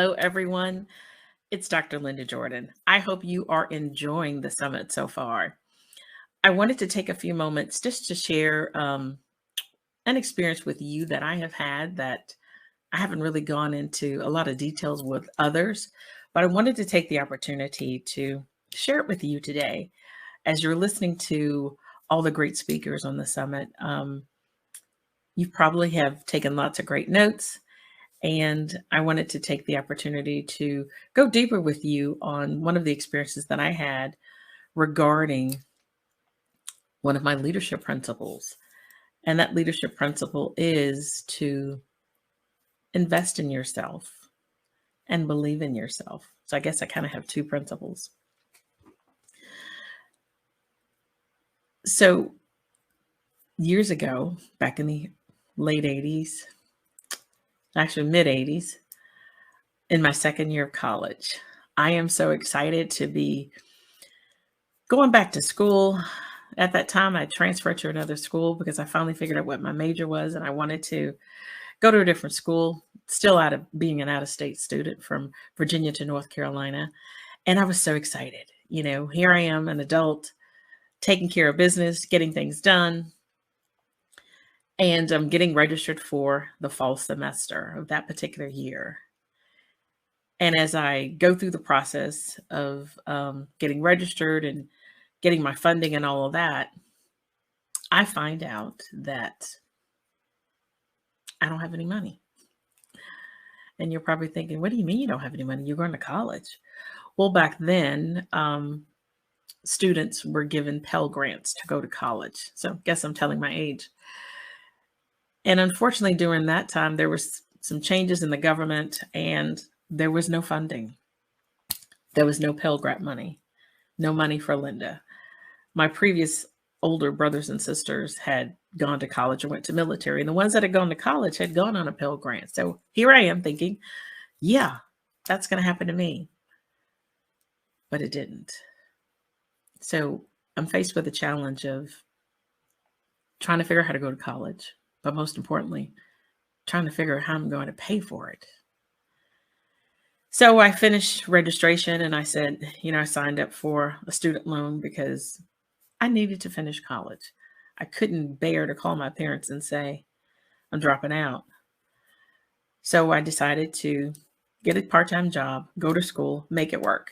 Hello, everyone. It's Dr. Linda Jordon. I hope you are enjoying the summit so far. I wanted to take a few moments just to share an experience with you that I have had that I haven't really gone into a lot of details with others, but I wanted to take the opportunity to share it with you today. As you're listening to all the great speakers on the summit, you probably have taken lots of great notes. And I wanted to take the opportunity to go deeper with you on one of the experiences that I had regarding one of my leadership principles. And that leadership principle is to invest in yourself and believe in yourself. So I guess I kind of have two principles. So years ago, back in the late 80s, actually mid 80s, in my second year of college, I am so excited to be going back to school. At that time, I transferred to another school because I finally figured out what my major was, and I wanted to go to a different school, still out of being an out-of-state student from Virginia to North Carolina. And I was so excited. You know, here I am, an adult, taking care of business, getting things done. And I'm getting registered for the fall semester of that particular year. And as I go through the process of getting registered and getting my funding and all of that, I find out that I don't have any money. And you're probably thinking, what do you mean you don't have any money? You're going to college. Well, back then, students were given Pell Grants to go to college. So I guess I'm telling my age. And unfortunately, during that time, there was some changes in the government and there was no funding. There was no Pell Grant money, no money for Linda. My previous older brothers and sisters had gone to college or went to military, and the ones that had gone to college had gone on a Pell Grant. So here I am thinking, yeah, that's going to happen to me. But it didn't. So I'm faced with the challenge of trying to figure out how to go to college, but most importantly, trying to figure out how I'm going to pay for it. So I finished registration and I said, I signed up for a student loan because I needed to finish college. I couldn't bear to call my parents and say, I'm dropping out. So I decided to get a part-time job, go to school, make it work.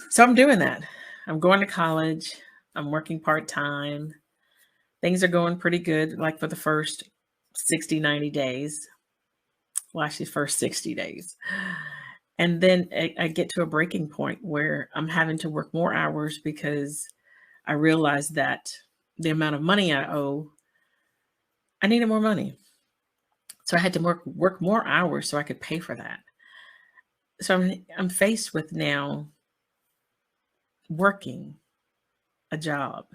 So I'm doing that. I'm going to college. I'm working part-time. Things are going pretty good, like for the first 60, 90 days. Well, actually, first 60 days. And then I get to a breaking point where I'm having to work more hours because I realized that the amount of money I owe, I needed more money. So I had to work more hours so I could pay for that. So I'm faced with now working a job.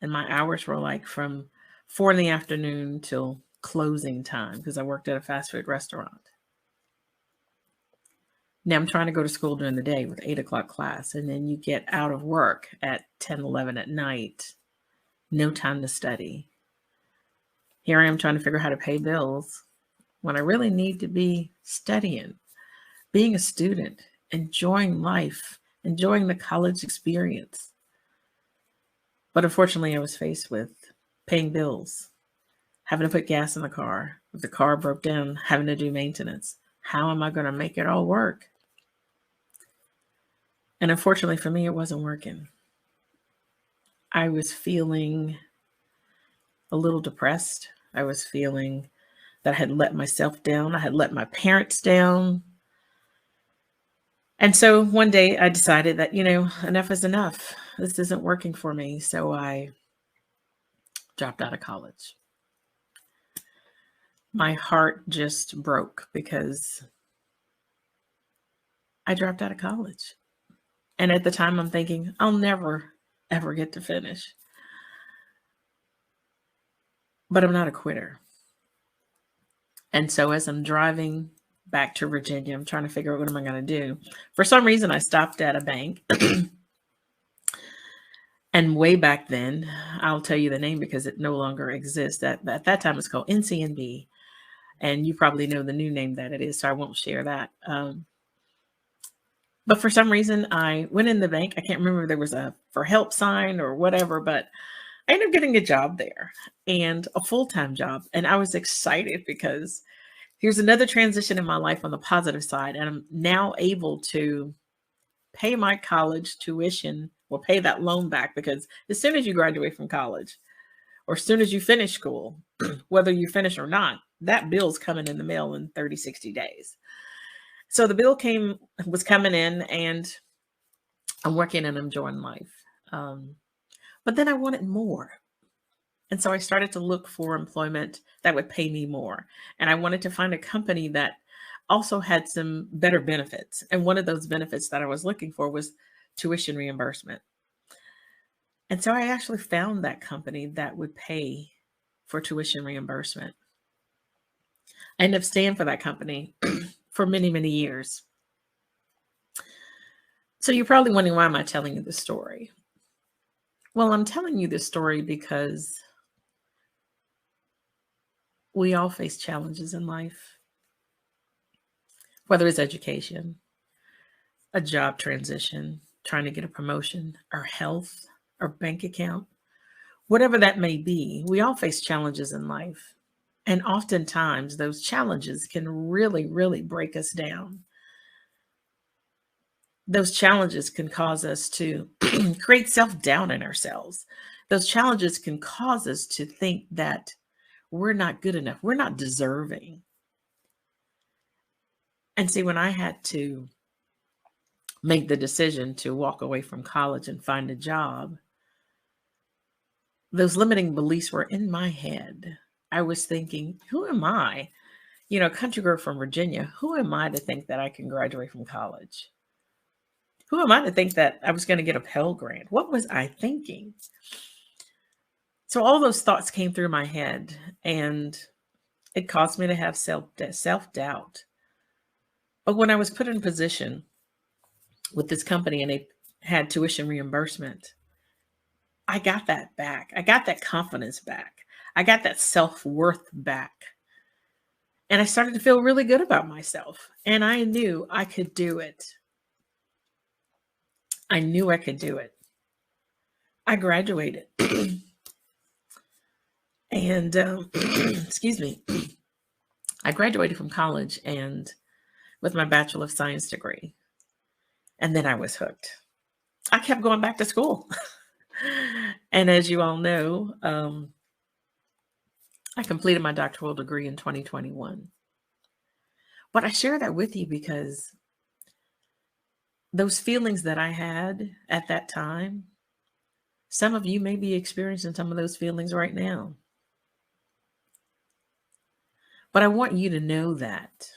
And my hours were like from 4 p.m. till closing time because I worked at a fast food restaurant. Now I'm trying to go to school during the day with 8 o'clock class, and then you get out of work at 10, 11 at night. No time to study. Here I am trying to figure out how to pay bills when I really need to be studying, being a student, enjoying life, enjoying the college experience. But unfortunately, I was faced with paying bills, having to put gas in the car. If the car broke down, having to do maintenance. How am I going to make it all work? And unfortunately for me, it wasn't working. I was feeling a little depressed. I was feeling that I had let myself down. I had let my parents down. And so one day I decided that, enough is enough. This isn't working for me. So I dropped out of college. My heart just broke because I dropped out of college. And at the time I'm thinking, I'll never, ever get to finish. But I'm not a quitter. And so as I'm driving back to Virginia, I'm trying to figure out what am I going to do. For some reason, I stopped at a bank. And way back then, I'll tell you the name because it no longer exists. At that time, it's called NCNB. And you probably know the new name that it is, so I won't share that. But for some reason, I went in the bank. I can't remember if there was a for help sign or whatever, but I ended up getting a job there, and a full-time job. And I was excited because here's another transition in my life on the positive side. And I'm now able to pay my college tuition or pay that loan back, because as soon as you graduate from college or as soon as you finish school, whether you finish or not, that bill's coming in the mail in 30, 60 days. So the bill was coming in, and I'm working and I'm enjoying life. But then I wanted more. And so I started to look for employment that would pay me more. And I wanted to find a company that also had some better benefits. And one of those benefits that I was looking for was tuition reimbursement. And so I actually found that company that would pay for tuition reimbursement. I ended up staying for that company for many, many years. So you're probably wondering, why am I telling you this story? Well, I'm telling you this story because we all face challenges in life, whether it's education, a job transition, trying to get a promotion, our health, our bank account, whatever that may be. We all face challenges in life. And oftentimes those challenges can really, really break us down. Those challenges can cause us to create self-doubt in ourselves. Those challenges can cause us to think that we're not good enough. We're not deserving. And see, when I had to make the decision to walk away from college and find a job, those limiting beliefs were in my head. I was thinking, who am I? Country girl from Virginia, who am I to think that I can graduate from college? Who am I to think that I was going to get a Pell Grant? What was I thinking? So all those thoughts came through my head, and it caused me to have self-doubt. But when I was put in a position with this company and they had tuition reimbursement, I got that back. I got that confidence back. I got that self-worth back. And I started to feel really good about myself. And I knew I could do it. I knew I could do it. I graduated. And excuse me. I graduated from college and with my Bachelor of Science degree. And then I was hooked. I kept going back to school. And as you all know, I completed my doctoral degree in 2021. But I share that with you because those feelings that I had at that time, some of you may be experiencing some of those feelings right now. But I want you to know that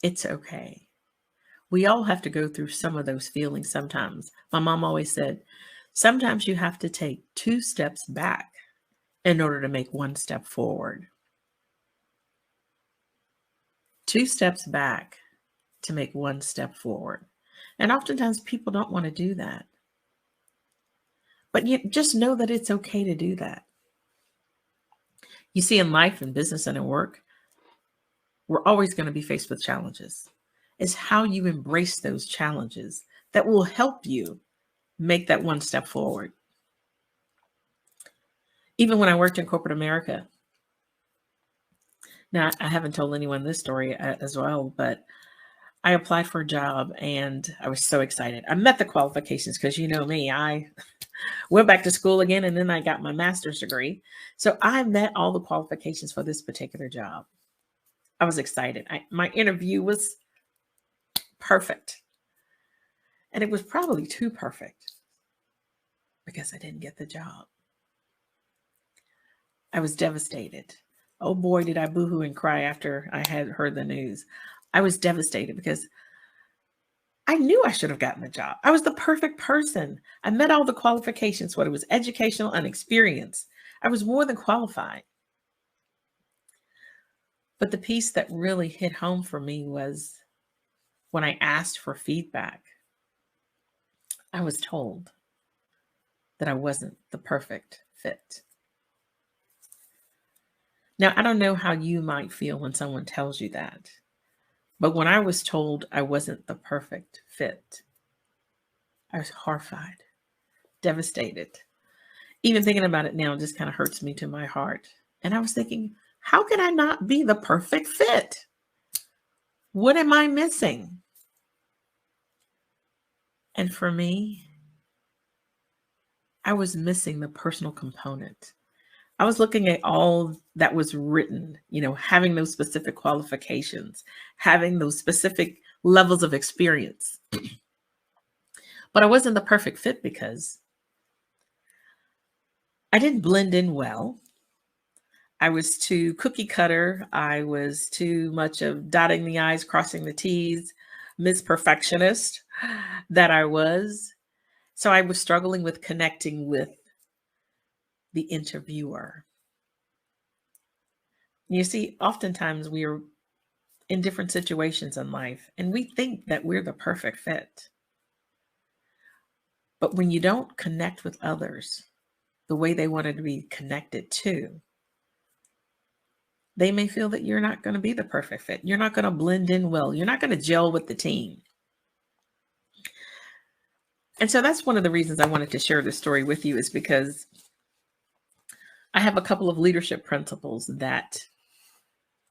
it's okay. We all have to go through some of those feelings sometimes. My mom always said, sometimes you have to take 2 steps back in order to make 1 step forward. 2 steps back to make 1 step forward. And oftentimes people don't want to do that. But you just know that it's okay to do that. You see, in life and business and in work, we're always going to be faced with challenges. It's how you embrace those challenges that will help you make that 1 step forward. Even when I worked in corporate America, now I haven't told anyone this story as well, but I applied for a job and I was so excited. I met the qualifications because you know me, I went back to school again and then I got my master's degree. So I met all the qualifications for this particular job. I was excited. My interview was perfect. And it was probably too perfect because I didn't get the job. I was devastated. Oh boy, did I boohoo and cry after I had heard the news. I was devastated because I knew I should have gotten the job. I was the perfect person. I met all the qualifications, whether it was educational and experience. I was more than qualified. But the piece that really hit home for me was when I asked for feedback, I was told that I wasn't the perfect fit. Now, I don't know how you might feel when someone tells you that, but when I was told I wasn't the perfect fit, I was horrified, devastated. Even thinking about it now just kind of hurts me to my heart. And I was thinking, how can I not be the perfect fit? What am I missing? And for me, I was missing the personal component. I was looking at all that was written, having those specific qualifications, having those specific levels of experience. But I wasn't the perfect fit because I didn't blend in well. I was too cookie cutter. I was too much of dotting the I's, crossing the T's, Miss Perfectionist that I was. So I was struggling with connecting with the interviewer. You see, oftentimes we are in different situations in life and we think that we're the perfect fit. But when you don't connect with others the way they wanted to be connected to, they may feel that you're not going to be the perfect fit. You're not going to blend in well. You're not going to gel with the team. And so that's one of the reasons I wanted to share this story with you, is because I have a couple of leadership principles that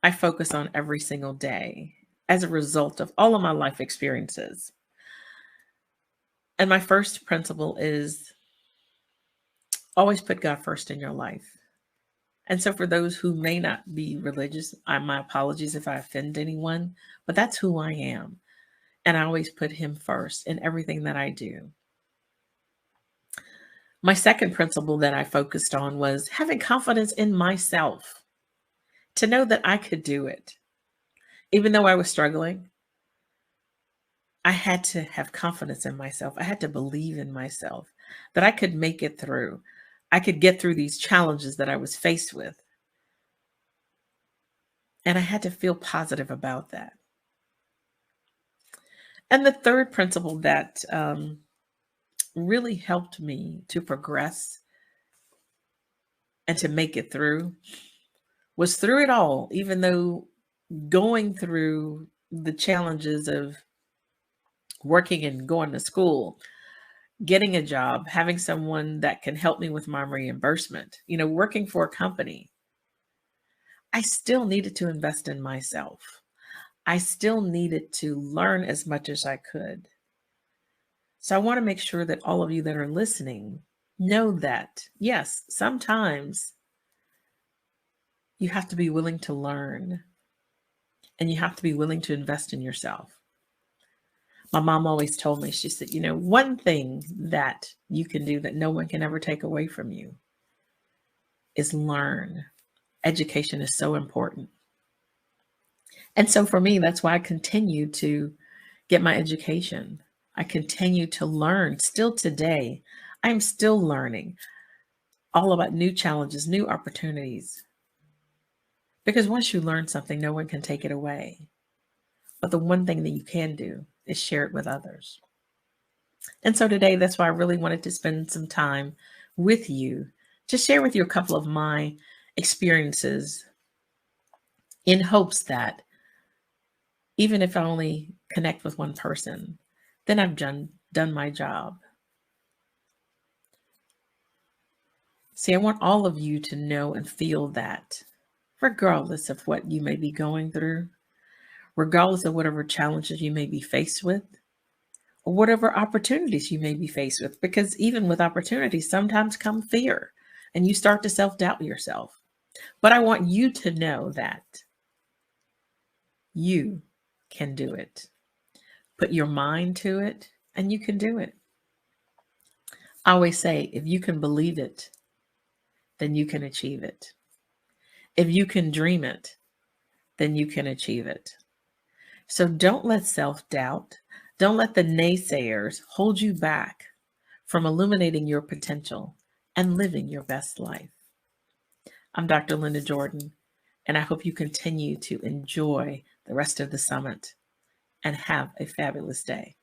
I focus on every single day as a result of all of my life experiences. And my first principle is always put God first in your life. And so for those who may not be religious, my apologies if I offend anyone, but that's who I am. And I always put him first in everything that I do. My second principle that I focused on was having confidence in myself, to know that I could do it. Even though I was struggling, I had to have confidence in myself. I had to believe in myself that I could make it through. I could get through these challenges that I was faced with. And I had to feel positive about that. And the third principle that really helped me to progress and to make it through was through it all, even though going through the challenges of working and going to school, getting a job, having someone that can help me with my reimbursement, working for a company, I still needed to invest in myself. I still needed to learn as much as I could. So I want to make sure that all of you that are listening know that, yes, sometimes you have to be willing to learn and you have to be willing to invest in yourself. My mom always told me, she said, one thing that you can do that no one can ever take away from you is learn. Education is so important. And so for me, that's why I continue to get my education. I continue to learn. Still today, I'm still learning all about new challenges, new opportunities. Because once you learn something, no one can take it away. But the one thing that you can do is share it with others. And so today, that's why I really wanted to spend some time with you to share with you a couple of my experiences, in hopes that even if I only connect with one person, then I've done my job. See, I want all of you to know and feel that regardless of what you may be going through, regardless of whatever challenges you may be faced with, or whatever opportunities you may be faced with, because even with opportunities, sometimes come fear and you start to self-doubt yourself. But I want you to know that you can do it. Put your mind to it and you can do it. I always say, if you can believe it, then you can achieve it. If you can dream it, then you can achieve it. So don't let self-doubt, don't let the naysayers hold you back from illuminating your potential and living your best life. I'm Dr. Linda Jordon, and I hope you continue to enjoy the rest of the summit and have a fabulous day.